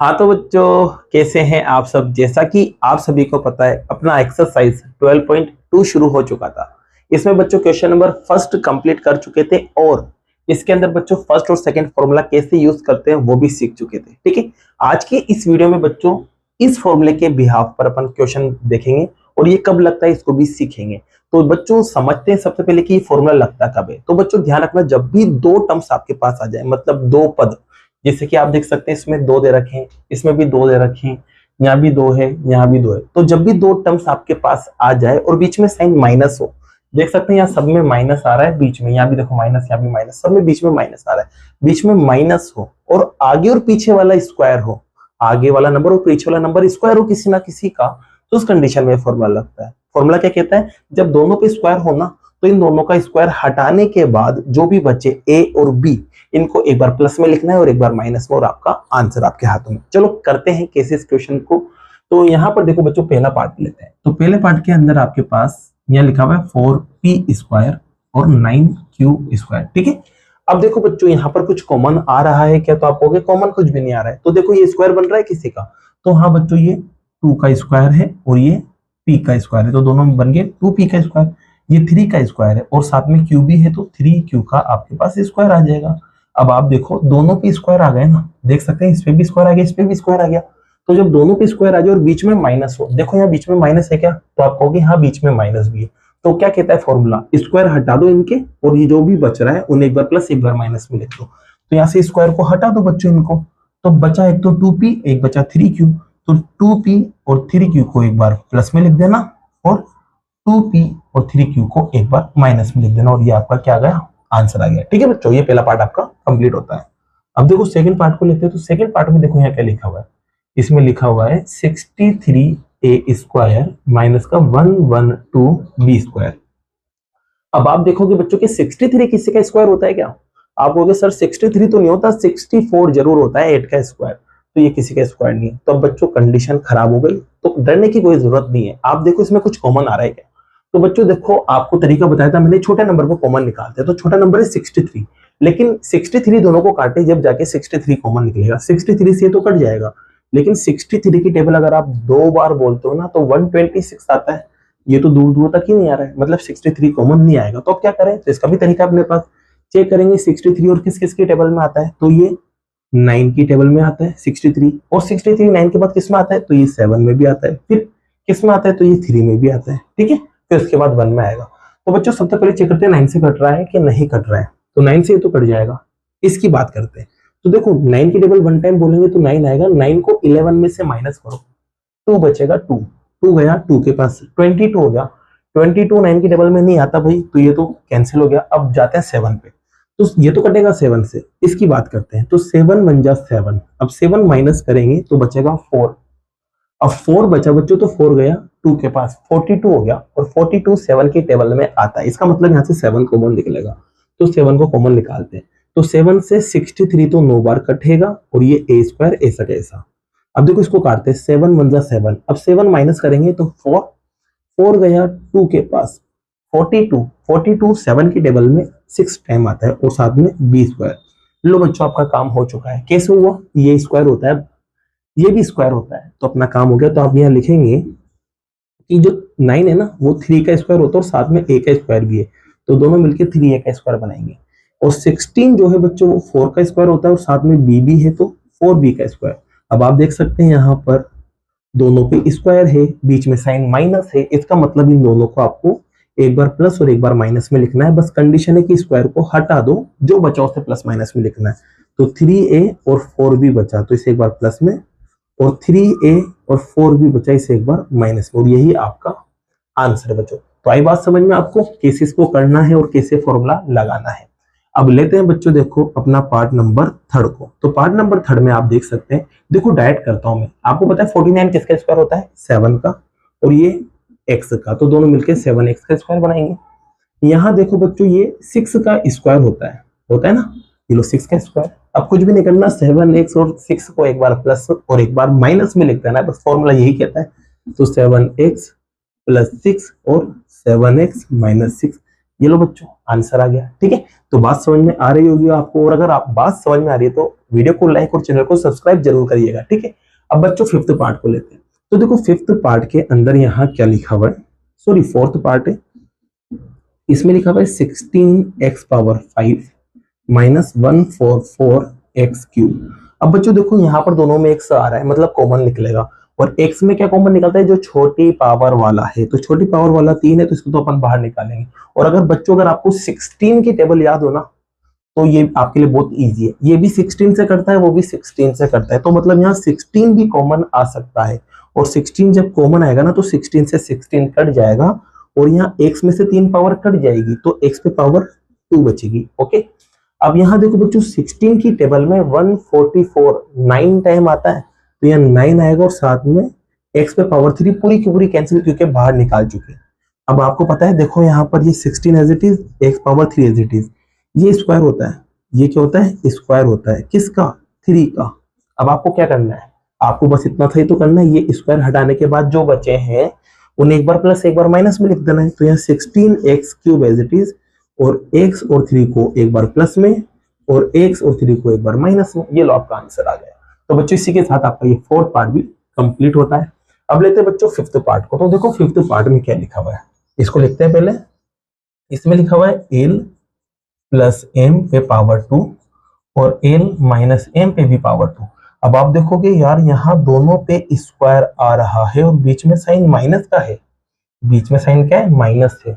हाँ तो बच्चों, कैसे हैं आप सब। जैसा कि आप सभी को पता है, अपना एक्सरसाइज 12.2 शुरू हो चुका था। इसमें बच्चों क्वेश्चन नंबर फर्स्ट कंप्लीट कर चुके थे और इसके अंदर बच्चों फर्स्ट और सेकंड फॉर्मूला कैसे यूज करते हैं वो भी सीख चुके थे। ठीक है, आज के इस वीडियो में बच्चों इस फॉर्मूले के बिहाफ पर अपन क्वेश्चन देखेंगे और ये कब लगता है इसको भी सीखेंगे। तो बच्चों समझते हैं सबसे पहले कि ये फॉर्मूला लगता कब है। तो बच्चों ध्यान रखना, जब भी दो टर्म्स आपके पास आ जाए, मतलब दो पद, जैसे कि आप देख सकते हैं इसमें दो दे रखे हैं, इसमें भी दो दे रखे हैं, यहाँ भी दो है, यहाँ भी दो है। तो जब भी दो टर्म्स आपके पास आ जाए और बीच में साइन माइनस हो, देख सकते हैं यहाँ सब में माइनस आ रहा है, बीच में यहाँ भी देखो माइनस, यहाँ भी माइनस, सब में बीच में माइनस आ रहा है, बीच में माइनस हो और आगे और पीछे वाला स्क्वायर हो, आगे वाला नंबर और पीछे वाला नंबर स्क्वायर हो किसी ना किसी का, तो उस कंडीशन में फॉर्मूला लगता है। फॉर्मूला क्या कहता है, जब दोनों पे स्क्वायर हो ना, तो इन दोनों का स्क्वायर हटाने के बाद जो भी बचे ए और बी, इनको एक बार प्लस में लिखना है और एक बार माइनस में, और आपका आंसर आपके हाथों में। चलो करते हैं कैसे इस क्वेश्चन को। तो यहाँ पर देखो बच्चों, पहला पार्ट लेते हैं। तो पहले पार्ट के अंदर आपके पास यहाँ लिखा हुआ है 4p स्क्वायर और 9q स्क्वायर। ठीक है, अब देखो बच्चों यहाँ पर कुछ कॉमन आ रहा है क्या, तो आप कहोगे कॉमन कुछ भी नहीं आ रहा है। तो देखो ये स्क्वायर बन रहा है किसी का, तो हाँ बच्चों ये 2 का स्क्वायर है और ये p का स्क्वायर है, तो दोनों में बन गए 2p का स्क्वायर। ये 3 का स्क्वायर है और साथ में q भी है, तो 3q का आपके पास स्क्वायर आ जाएगा। अब आप देखो दोनों पे स्क्वायर आ गए ना, देख सकते हैं इस पे भी स्क्वायर आ गया, इस पे भी स्क्वायर आ गया। तो जब दोनों पे स्क्वायर आ जाए और बीच में माइनस हो, देखो यहाँ बीच में माइनस है क्या, तो आप कहोगे हाँ बीच में माइनस भी है। तो क्या कहता है फॉर्मूला, स्क्वायर हटा दो इनके और ये जो भी बच रहा है उन्हें एक बार प्लस एक बार माइनस में लिख दो। तो यहाँ से स्क्वायर को हटा दो बच्चों इनको, तो बचा एक तो 2p, एक बचा 3q। तो 2p और 3q को एक बार प्लस में लिख देना और 2p और 3q को एक बार माइनस में लिख देना, और ये आपका क्या आ गया, आंसर आ गया। ठीक है बच्चों, ये पहला पार्ट आपका कंप्लीट होता है। अब देखो सेकंड पार्ट को लेते हैं। तो सेकंड पार्ट में देखो यहाँ क्या लिखा हुआ है, इसमें लिखा हुआ है 63a स्क्वायर माइनस का 112b स्क्वायर। अब आप देखोगे बच्चों कि 63 किसी का स्क्वायर होता है क्या, आप कहोगे सर 63 तो नहीं होता, 64 जरूर होता है 8 का स्क्वायर, तो ये किसी का स्क्वायर नहीं है। तो अब बच्चों कंडीशन खराब हो गई, तो डरने की कोई जरूरत नहीं है। आप देखो इसमें कुछ कॉमन आ रहा है क्या, तो बच्चों देखो आपको तरीका बताया था मैंने, छोटे नंबर को कॉमन निकालते हैं। तो छोटा नंबर है 63, लेकिन 63 दोनों को काटे जब जाके 63 कॉमन निकलेगा। 63 से तो कट जाएगा, लेकिन 63 की टेबल अगर आप दो बार बोलते हो ना तो 126 आता है। ये तो दूर दूर तक ही नहीं आ रहा है, मतलब 63 कॉमन नहीं आएगा। तो अब क्या करें, तो इसका भी तरीका अपने पास, चेक करेंगे 63 और किस किस की टेबल में आता है। तो ये 9 की टेबल में आता है 63, और 63 9 के बाद किस में आता है, तो ये 7 में भी आता है, फिर किस में आता है, तो ये 3 में भी आता है। ठीक है, फिर उसके बाद 1 में आएगा। तो बच्चों सबसे पहले चेक करते हैं 9 से कट रहा है कि नहीं कट रहा है। तो 9 से ये तो कट जाएगा, इसकी बात करते हैं। तो देखो 9 की टेबल वन टाइम बोलेंगे तो 9 आएगा, 9 को 11 में से माइनस करो, 2 बचेगा, 2 गया 2 के पास, 22 हो गया। 22 9 की टेबल में नहीं आता भाई, तो ये तो कैंसिल हो गया। अब जाते हैं 7 पे, तो ये तो कटेगा 7 से, इसकी बात करते हैं। तो 7 बन जा 7, अब 7 माइनस करेंगे तो बचेगा 4। अब 4 बचा बच्चों, तो 4 गया 2 के पास, 42 हो गया, और 42 7 की टेबल में आता है। इसका मतलब यहाँ से 7 कॉमन निकलेगा, तो 7 को कॉमन निकालते हैं। तो 7 से 63 तो 9 बार कटेगा, और ये a स्क्वायर ऐसा कैसा। अब देखो इसको काटते हैं, 7 बन जा 7, अब 7 माइनस करेंगे तो 4 गया 2 के पास, 42 7 की टेबल में 6 टाइम आता है, और साथ में b स्क्वायर। लो बच्चों आपका काम हो चुका है। कैसे हुआ, ये स्क्वायर होता है, ये भी स्क्वायर होता है, तो अपना काम हो गया। तो आप यहाँ लिखेंगे कि जो 9 है ना वो 3 का स्क्वायर होता है और साथ में a का स्क्वायर भी है, तो दोनों मिलकर 3a का स्क्वायर बनाएंगे। और 16 जो है बच्चों वो 4 का स्क्वायर होता है और साथ में b भी है, तो 4b का स्क्वायर। अब आप देख सकते हैं यहाँ पर दोनों पे स्क्वायर है, बीच में साइन माइनस है, इसका मतलब इन दोनों को आपको एक बार प्लस और एक बार माइनस में लिखना है। बस कंडीशन है कि स्क्वायर को हटा दो, जो बचा उसे प्लस माइनस में लिखना है। तो 3a और 4b बचा, तो इसे एक बार प्लस में, और 3a और 4b बचा, इसे एक बार माइनस में, और यही आपका आंसर है बच्चों। तो आई बात समझ में आपको, कैसे इसको करना है और कैसे फॉर्मूला लगाना है। अब लेते हैं बच्चों देखो अपना पार्ट नंबर 3 को। तो पार्ट नंबर 3 में आप देख सकते हैं, देखो डायरेक्ट करता हूं मैं, आपको पता है 49 किसका स्क्वायर होता है, 7 का, और ये x का, तो दोनों मिलकर 7x का स्क्वायर बनाएंगे। यहाँ देखो बच्चों ये 6 का स्क्वायर होता है ना, ये लो 6 का स्क्वायर। अब कुछ भी नहीं करना, 7x और 6 को एक बार प्लस और एक बार माइनस में लिख देना है, बस फॉर्मूला यही कहता है। तो 7x प्लस 6 और 7x माइनस 6, ये लो बच्चों आंसर आ गया। ठीक है, तो बात समझ में आ रही होगी आपको, और अगर आप बात समझ में आ रही है तो वीडियो को लाइक और चैनल को सब्सक्राइब जरूर करिएगा, ठीक है। अब बच्चों फिफ्थ पार्ट को लेते हैं। तो देखो फिफ्थ पार्ट के अंदर यहाँ क्या लिखा हुआ है, सॉरी फोर्थ पार्ट है, इसमें लिखा हुआ है 16x⁵ माइनस 144x³ अब बच्चों देखो यहाँ पर दोनों में x आ रहा है, मतलब कॉमन निकलेगा, और x में क्या कॉमन निकलता है, जो छोटी पावर वाला है, तो छोटी पावर वाला 3 है, तो इसको तो अपन बाहर निकालेंगे। और अगर बच्चों अगर आपको 16 की टेबल याद हो ना, तो ये आपके लिए बहुत इजी है, ये भी 16 से करता है, वो भी 16 से करता है, तो मतलब यहाँ 16 भी कॉमन आ सकता है, और 16 जब कॉमन आएगा ना तो 16 से 16 कट जाएगा, और यहाँ x में से 3 पावर कट जाएगी, तो x पे पावर 2 बचेगी, ओके। अब यहाँ देखो बच्चों 16 की टेबल में 144 9 टाइम आता है, तो यहाँ 9 आएगा, और साथ में x पे पावर 3 पूरी की पूरी कैंसिल, क्योंकि बाहर निकाल चुके हैं। अब आपको पता है देखो यहाँ पर ये 16 as it is, x power 3 as it is, ये स्क्वायर होता है, ये क्या होता है, स्क्वायर होता है, किसका, 3 का। अब आपको क्या करना है, आपको बस इतना था ही तो करना है, ये स्क्वायर हटाने के बाद जो बचे हैं उन्हें एक बार प्लस एक बार माइनस में लिख देना है। तो यहाँ 16x³ एज इट इज, और x और 3 को एक बार प्लस में, और x और 3 को एक बार माइनस में, ये लो आपका आंसर आ गया। तो बच्चों इसी के साथ आपका ये फोर्थ पार्ट भी कंप्लीट होता है। अब लेते हैं बच्चों फिफ्थ पार्ट को। तो देखो फिफ्थ पार्ट में क्या लिखा हुआ है, इसको लिखते हैं पहले। इसमें लिखा हुआ है l प्लस m पे पावर 2 और l माइनस m पे भी पावर 2। अब आप देखोगे यार यहाँ दोनों पे स्क्वायर आ रहा है, और बीच में साइन माइनस का है, बीच में साइन क्या है, माइनस है,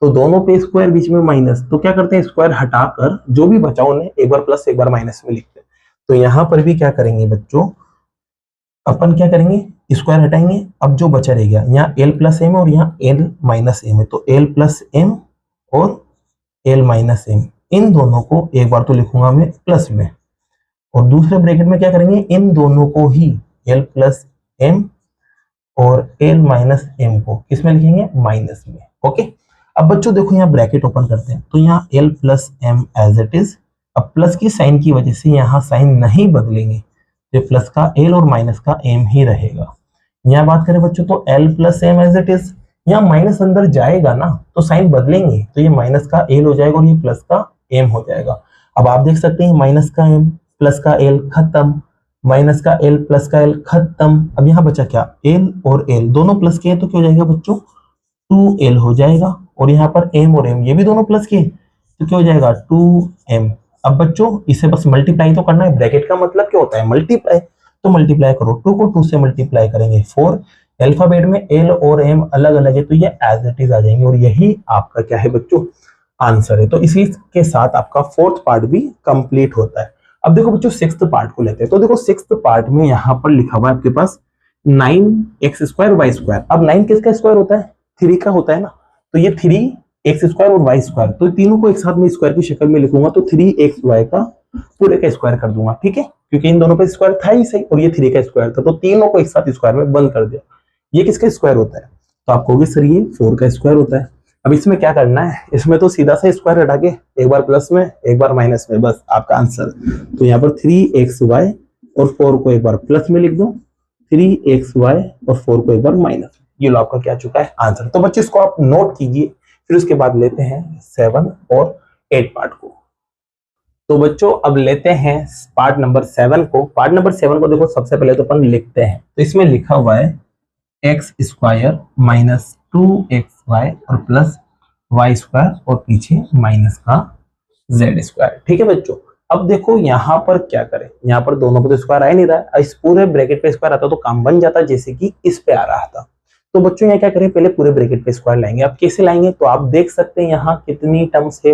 तो दोनों पे स्क्वायर बीच में माइनस, तो क्या करते हैं, स्क्वायर हटाकर जो भी बचा उन्हें एक बार प्लस एक बार माइनस में लिखते हैं। तो यहाँ पर भी क्या करेंगे बच्चों, अपन क्या करेंगे, स्क्वायर हटाएंगे, अब जो बचा रह गया, यहाँ l प्लस m है और यहाँ l माइनस m है, तो l प्लस m और l माइनस m, इन दोनों को एक बार तो लिखूंगा मैं प्लस में, और दूसरे ब्रैकेट में क्या करेंगे, इन दोनों को ही l प्लस m और l माइनस m को किसमें लिखेंगे, माइनस में, ओके। अब बच्चों देखो यहाँ ब्रैकेट ओपन करते हैं, तो यहाँ l plus m as it is, अब प्लस की साइन की वजह से यहाँ साइन नहीं बदलेंगे, तो प्लस का l और माइनस का m ही रहेगा। यहाँ बात करें बच्चों तो l plus m as it is, यहाँ माइनस अंदर जाएगा ना तो साइन बदलेंगे, तो ये माइनस का l हो जाएगा और ये प्लस का m हो जाएगा। अब आप देख सकते हैं माइनस का m प्लस का l खत्म, माइनस का l प्लस का l खत्म। अब यहाँ बचा क्या, l और l दोनों प्लस के हैं, तो क्या हो जाएगा बच्चों, 2l हो जाएगा, और यहाँ पर m और m ये भी दोनों प्लस के, तो क्या हो जाएगा 2m। अब बच्चों इसे बस मल्टीप्लाई तो करना है, ब्रैकेट का मतलब क्या होता है, मल्टीप्लाई, तो मल्टीप्लाई करो, 2 को 2 से मल्टीप्लाई करेंगे 4, अल्फाबेट में l और m अलग अलग है, तो ये एज इट इज आ जाएंगे, और यही आपका क्या है बच्चों, आंसर है। तो इसी के साथ आपका फोर्थ पार्ट भी कंप्लीट होता है। अब देखो बच्चों सिक्स्थ पार्ट को लेते हैं। तो देखो सिक्स्थ पार्ट में यहाँ पर लिखा हुआ है आपके पास 9x² y²। अब 9 किसका स्क्वायर होता है, 3 का होता है ना, तो ये 3x² और y², तो तीनों को एक साथ में स्क्वायर की शक्ल में लिखूंगा, तो 3xy का पूरे का स्क्वायर कर दूंगा, ठीक है, क्योंकि इन दोनों पे स्क्वायर था ही सही, और ये 3 का स्क्वायर था, तो तीनों को एक साथ स्क्वायर में बंद कर दिया। ये किसका स्क्वायर होता है, तो आप कहोगे सर ये 4 का स्क्वायर होता है। अब इसमें क्या करना है, इसमें तो सीधा सा स्क्वायर हटा के एक बार प्लस में एक बार माइनस में, बस आपका आंसर। तो यहाँ पर 3xy और 4 को एक बार प्लस में लिख दो, 3xy और 4 को एक बार माइनस में, ये लो आपका क्या चुका है आंसर। तो बच्चों इसको आप नोट कीजिए, फिर उसके बाद लेते हैं 7 और 8 पार्ट को। तो बच्चों अब लेते हैं पार्ट नंबर 7 को। पार्ट नंबर 7 को देखो सबसे पहले तो अपन लिखते हैं, तो इसमें लिखा हुआ है x² माइनस 2xy और प्लस y² और पीछे माइनस का z², ठीक है बच्चों। अब देखो यहाँ पर क्या करें, यहाँ पर दोनों पे तो स्क्वायर आ ही नहीं रहा है, इस पूरे ब्रैकेट पे स्क्वायर आता तो काम बन जाता, जैसे कि इस पे आ रहा था। तो बच्चों यहाँ क्या करें, पहले पूरे ब्रैकेट पे स्क्वायर लाएंगे। अब कैसे लाएंगे, तो आप देख सकते हैं यहाँ कितनी टर्म्स है,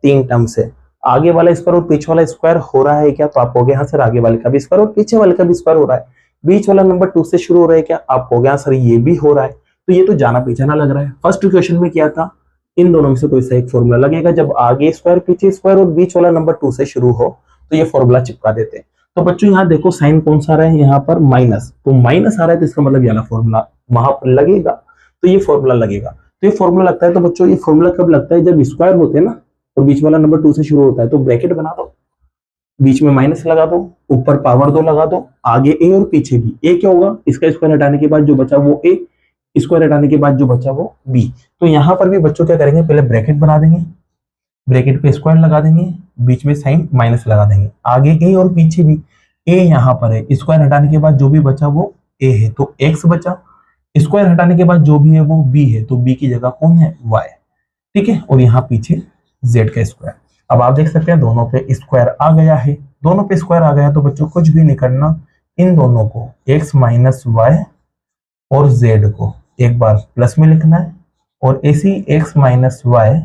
3 टर्म्स है, आगे वाला स्क्वायर और पीछे वाला स्क्वायर हो रहा है क्या, तो आप हो गया सर आगे वाले का भी स्क्वायर और पीछे वाले का भी स्क्वायर हो रहा है। बीच वाला नंबर 2 से शुरू हो रहा है क्या, आप हो गया सर ये भी हो रहा है। तो ये तो जाना पहचाना लग रहा है। फर्स्ट क्वेश्चन में क्या था, इन दोनों में से कोई सा एक फॉर्मूला लगेगा, जब आगे स्क्वायर पीछे स्क्वायर और बीच वाला नंबर 2 से शुरू हो तो ये फॉर्मूला चिपका देते हैं। तो बच्चों यहाँ देखो साइन कौन सा आ रहा है, यहाँ पर माइनस, तो माइनस आ रहा है तो इसका मतलब ये वाला फॉर्मूला वहां पर लगेगा, तो ये फॉर्मूला लगेगा। तो ये फॉर्मूला लगता है, तो बच्चों ये फॉर्मूला कब लगता है, जब स्क्वायर होते हैं ना और बीच वाला नंबर 2 से शुरू होता है, तो ब्रैकेट बना दो, बीच में माइनस लगा दो, ऊपर पावर 2 लगा दो, आगे ए और पीछे भी। ए क्या होगा, इसका स्क्वायर हटाने के बाद जो बचा वो ए, स्क्वायर हटाने के बाद जो बचा वो बी। तो यहाँ पर भी बच्चों क्या करेंगे, पहले ब्रैकेट बना देंगे, ब्रैकेट पे स्क्वायर लगा देंगे, बीच में साइन माइनस लगा देंगे, आगे ए और पीछे भी। ए यहाँ पर है, स्क्वायर हटाने के बाद जो भी बचा वो ए है, तो एक्स बचा। स्क्वायर हटाने के बाद जो भी है वो बी है, तो बी की जगह कौन है, वाई। ठीक है, और यहाँ पीछे जेड का स्क्वायर। अब आप देख सकते हैं दोनों पे स्क्वायर आ गया है, दोनों पे स्क्वायर आ गया तो बच्चों कुछ भी नहीं करना, इन दोनों को एक्स माइनस वाई और जेड को एक बार प्लस में लिखना है, और ऐसी एक्स माइनस वाई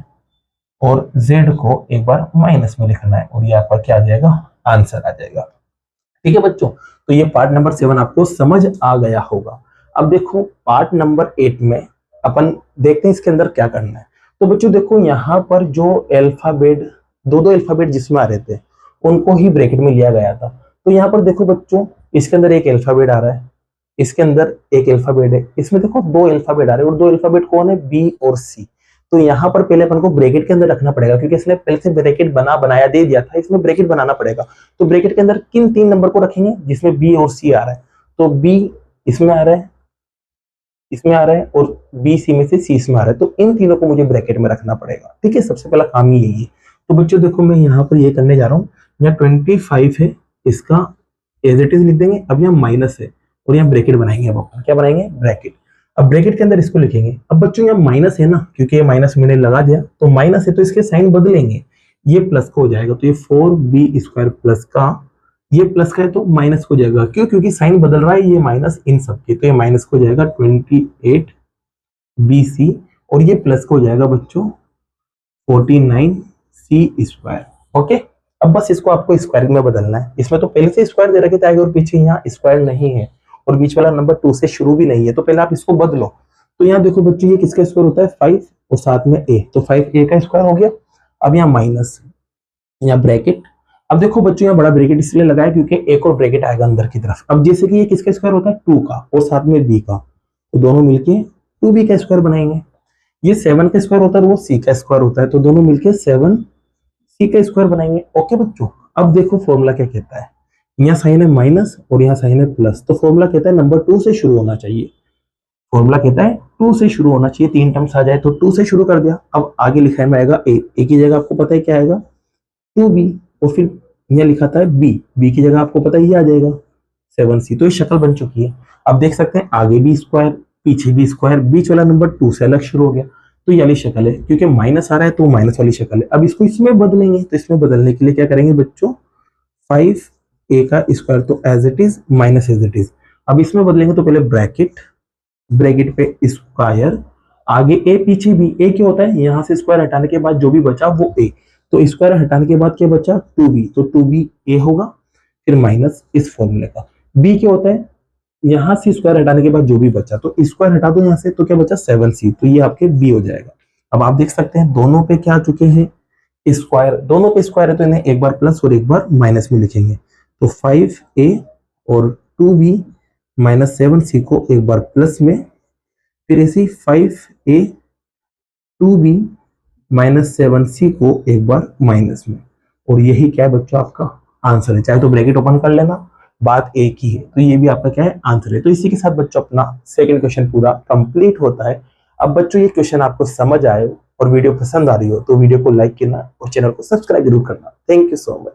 और जेड को एक बार माइनस में लिखना है, और ये आपका क्या आ जाएगा, आंसर आ जाएगा। ठीक है बच्चों, तो ये पार्ट नंबर 7 आपको समझ आ गया होगा। अब देखो पार्ट नंबर 8 में अपन देखते हैं इसके अंदर क्या करना है। तो बच्चों देखो यहाँ पर जो अल्फाबेट, दो अल्फाबेट जिसमें आ रहे थे उनको ही ब्रैकेट में लिया गया था। तो यहाँ पर देखो बच्चों, इसके अंदर एक अल्फाबेट आ रहा है, इसके अंदर एक अल्फाबेट है, इसमें देखो दो अल्फाबेट आ रहे हैं, और दो अल्फाबेट कौन है, बी और सी। तो यहाँ पर पहले अपन को ब्रैकेट के अंदर रखना पड़ेगा, क्योंकि इसने पहले से ब्रैकेट बनाया दे दिया था, इसमें ब्रैकेट बनाना पड़ेगा। तो ब्रैकेट के अंदर किन 3 नंबर को रखेंगे जिसमें बी और सी आ रहा है, तो बी इसमें आ रहा है, इसमें आ रहा है, और बी सी में से सी इसमें आ रहा है, तो इन तीनों को मुझे ब्रैकेट में रखना पड़ेगा। ठीक है, सबसे पहला काम ही यही है। तो बच्चों देखो मैं यहाँ पर ये करने जा रहा हूँ, यहाँ 25 है, इसका एज इट इज लिख देंगे। अब यहाँ माइनस है और यहाँ ब्रैकेट बनाएंगे, अब अपन क्या बनाएंगे, ब्रैकेट। अब ब्रैकेट के अंदर इसको लिखेंगे। अब बच्चों यहाँ माइनस है ना, क्योंकि ये माइनस मैंने लगा दिया, तो माइनस है तो इसके साइन बदलेंगे, ये प्लस का हो जाएगा, तो ये 4b² प्लस का, ये प्लस का है तो माइनस को जाएगा, क्यों, क्योंकि साइन बदल रहा है, ये माइनस इन सब के, तो ये माइनस को जाएगा 28bc, और ये प्लस को जाएगा बच्चों 49c²। ओके, अब बस इसको आपको स्क्वायर में बदलना है। इसमें तो पहले से स्क्वायर दे रखे थे आगे और पीछे, यहाँ स्क्वायर नहीं है और बीच वाला नंबर 2 से शुरू भी नहीं है, तो पहले आप इसको बदलो। तो यहाँ देखो बच्चों, ये किसका स्क्वायर होता है, 5 और साथ में a, तो 5a का स्क्वायर हो गया। अब यहाँ माइनस, यहाँ ब्रैकेट। अब देखो बच्चों यहाँ बड़ा ब्रैकेट इसलिए लगाया क्योंकि एक और ब्रैकेट आएगा अंदर की तरफ। अब जैसे कि ये किसका स्क्वायर होता है, 2 का और साथ में b का, तो दोनों मिलके 2b का स्क्वायर बनाएंगे। ये 7 का स्क्वायर होता है, वो c का स्क्वायर होता है, तो दोनों मिलके 7c का स्क्वायर बनाएंगे। ओके बच्चों, अब देखो फॉर्मूला क्या कहता है, यहाँ साइन है माइनस और यहाँ साइन है प्लस, तो फॉर्मूला कहता है नंबर 2 से शुरू होना चाहिए। फॉर्मूला कहता है 2 से शुरू होना चाहिए, 3 टर्म्स आ जाए तो 2 से शुरू कर दिया। अब आगे लिखा में आएगा a की जगह आपको पता है क्या आएगा, 2b, और फिर यहाँ लिखा था b की जगह आपको पता है ये आ जाएगा 7c। तो ये शक्ल बन चुकी है। अब देख सकते हैं आगे भी स्क्वायर, पीछे भी स्क्वायर, बीच वाला नंबर 2 से अलग शुरू हो गया, तो ये वाली शक्ल है, क्योंकि माइनस आ रहा है तो माइनस वाली शक्ल है। अब इसको इसमें बदलेंगे, तो इसमें बदलने के लिए क्या करेंगे बच्चों, 5a का स्क्वायर तो as it is minus as it is. अब इसमें बदलेंगे तो पहले ब्रैकेट, ब्रैकेट पे स्क्वायर, आगे a पीछे भी, a क्या होता है, यहाँ से स्क्वायर हटाने के बाद जो भी बचा वो a, तो स्क्वायर हटाने के बाद क्या बचा 2b, तो 2b a होगा, फिर माइनस इस फॉर्मूले का। b क्या होता है, यहाँ से स्क्वायर हटाने के बाद जो भी बचा, तो स्क्वायर हटा दो यहाँ से, तो क्या बचा 7c, तो ये आपके b हो जाएगा। अब आप देख सकते हैं दोनों पे क्या आ चुके हैं, स्क्वायर, दोनों पे स्क्वायर है तो इन्हें एक बार प्लस और एक बार माइनस में लिखेंगे, तो 5a और 2b माइनस 7c को एक बार प्लस में, फिर ऐसे 5a 2b माइनस 7c को एक बार माइनस में, और यही क्या है बच्चों आपका आंसर है। चाहे तो ब्रैकेट ओपन कर लेना, बात एक ही है, तो ये भी आपका क्या है, आंसर है। तो इसी के साथ बच्चों अपना सेकंड क्वेश्चन पूरा कंप्लीट होता है। अब बच्चों ये क्वेश्चन आपको समझ आए और वीडियो पसंद आ रही हो तो वीडियो को लाइक करना और चैनल को सब्सक्राइब जरूर करना। Thank you so much.